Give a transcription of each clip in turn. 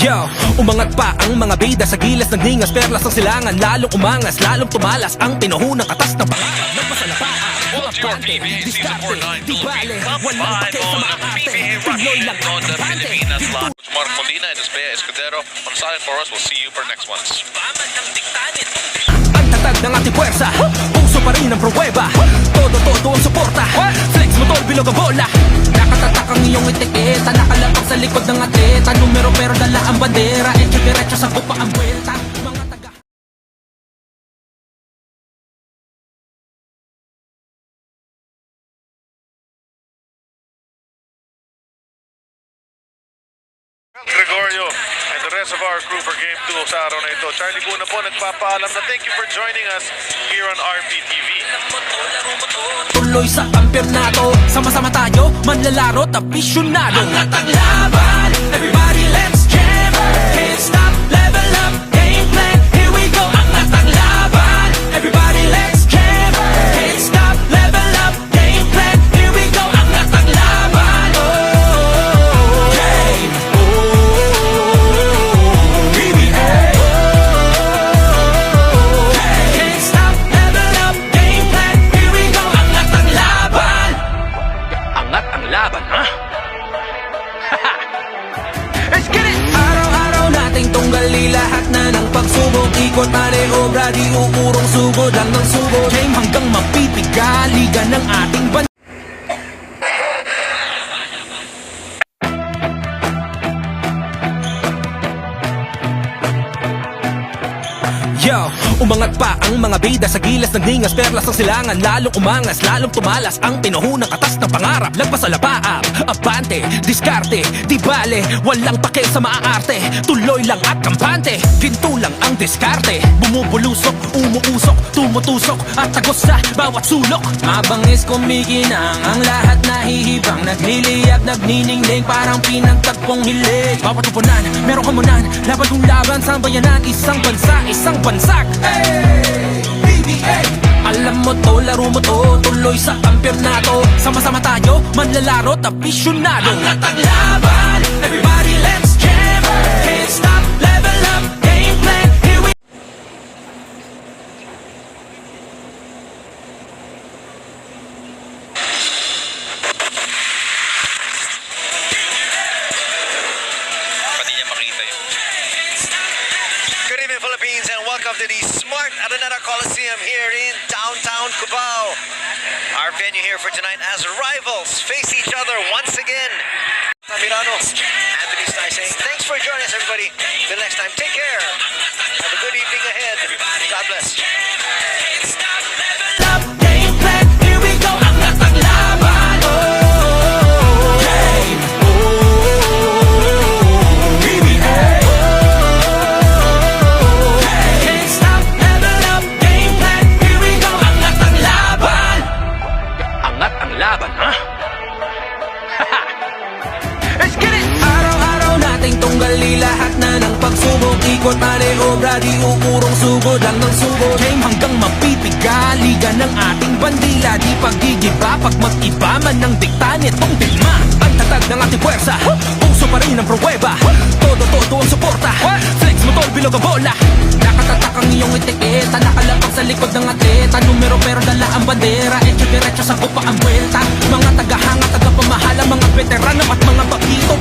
Yo, umangat pa ang mga bida sa gilas ng ningas, perlas ng silangan, lalong umangas, lalong tumalas ang pinuhunang katas ng pangarap. Nagpasalapaan, mga pante, diskarte, di bale, walang pake sa mga arte, tuloy lang ang kampante. Mark Molina and Esbea Escudero on silent for us. We'll see you for next ones. Ang tatag ng ating puwersa, puso pa rin ang pruweba, todo ang suporta, flex motor, bilog ang bola. Nakatatak ang iyong etiketa, nakalapag sa likod ng atleta, numero pero dala ang bandera, echo diretso sa bupa ang buwelta. Mga taga Gregorio and the rest of our crew for Game 2 sa araw na ito. Charlie Buna po nagpapaalam na thank you for joining us here on RPTV. tuloy sa kampyonato, sama-sama tayo, manlalaro, tapisyonado. Angat ang laban, everybody let's jam, can't stop, level up, game plan, here we go. Angat ang laban, everybody let's jam, can't stop, level up, game plan, here we go. Angat ang laban, game, PBA, can't stop, level up, game plan, here we go. Angat ang laban. Angat ang laban, ha? Let's get it! Araw-araw nating tunggali lahat na ng pagsubok, ikot maniobra, di uurong sugod lang ng sugod, game hanggang mapipiga, ng ating bansa. Yo, umangat pa ang mga bida sa gilas ng ningas, perlas ng silangan, lalong umangas, lalong tumalas ang pinuhunang katas ng pangarap. Lagpas sa lapaap, abante, diskarte, di bale, walang pake sa maaarte, tuloy lang at kampante, ginto lang ang diskarte, bumubulusok, umuusok, tumutusok at tagos sa bawat sulok. Mabangis kumikinang ang lahat nahihibang, nagliliyab, nagniningling parang pinagtagpong hilig. Bawat tupunan, merong kamunan, laban kong laban sa bayanan, isang bansa, isang bansak. Hey, PBA. Alam mo to, laro mo to, tuloy sa kampyonato, sama-sama tayo, manlalaro, tapisyonado. Angat ang laban, everybody let's jam, can't stop, level up, game plan, here we Pwede niya makita yun. Good evening, Philippines, and welcome to the Smart Araneta Coliseum here in downtown Cubao. Our venue here for tonight as rivals face each other once again. Tamirano, Anthony Snai saying thanks for joining us, everybody. Till next time, take care. Have a good evening ahead. God bless. up, game plan, here we go. Angat ang laban, game, PBA, can't stop, level up, game plan, here we go. Angat ang laban. Angat ang laban, ha? Let's get it! Araw-araw nating tunggali lahat na ng pagsubok, ikot maniobra, di uurong sugod lang ng sugod, game hanggang mapipiga, ng ating bandila, di pagigiba pag mag-iba man ng dikta nitong digma. Ang tatag ng ating puwersa, puso pa rin ang pruweba, todo ang suporta, flex motor, bilog ang bola. Nakatatak ang iyong etiketa, nakalapag sa likod ng atleta, numero pero dala ang bandera, echo diretso sa bupa ang buwelta. Mga tagahanga, tagapamahala, mga veterano at mga bagito.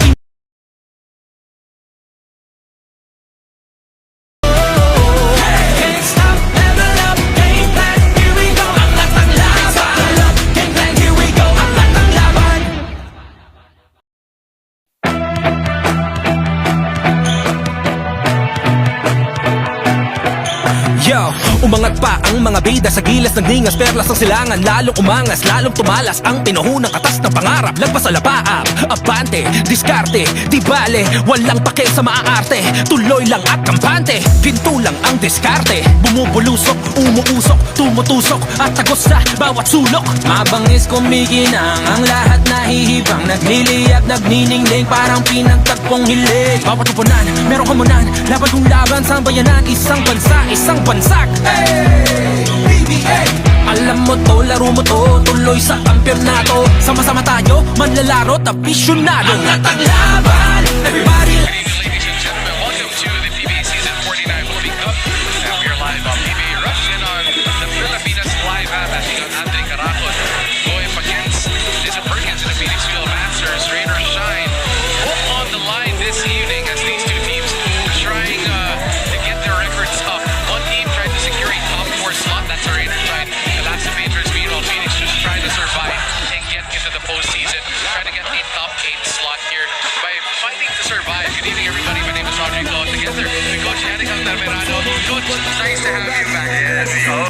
Can't stop, level up, game plan, here we go. Angat ang laban, game plan, here we go. Angat ang laban. Yo, umangat pa ang mga bida sa gilas ng ningas, perlas ng silangan, lalong umangas, lalong tumalas ang pinuhunang katas ng pangarap. Lagpas sa lapaap, abante, diskarte, di bale, walang pake sa maaarte, tuloy lang at kampante, ginto lang ang diskarte, bumubulusok, umuusok, tumutusok at tagos sa bawat sulok. Mabangis kumikinang ang lahat nahihibang, nagliliyab, nagniningling parang pinagtagpong hilig. Bawat tupunan, merong kamunan, laban kong laban sa bayanan, isang bansa, isang bansak. Hey, PBA. Alam mo to, laro mo to, tuloy sa kampyonato, sama-sama tayo, manlalaro, tapisyonado. Angat ang laban, everybody. Ladies and gentlemen, Mr. Merano. Coach, nice to have you back.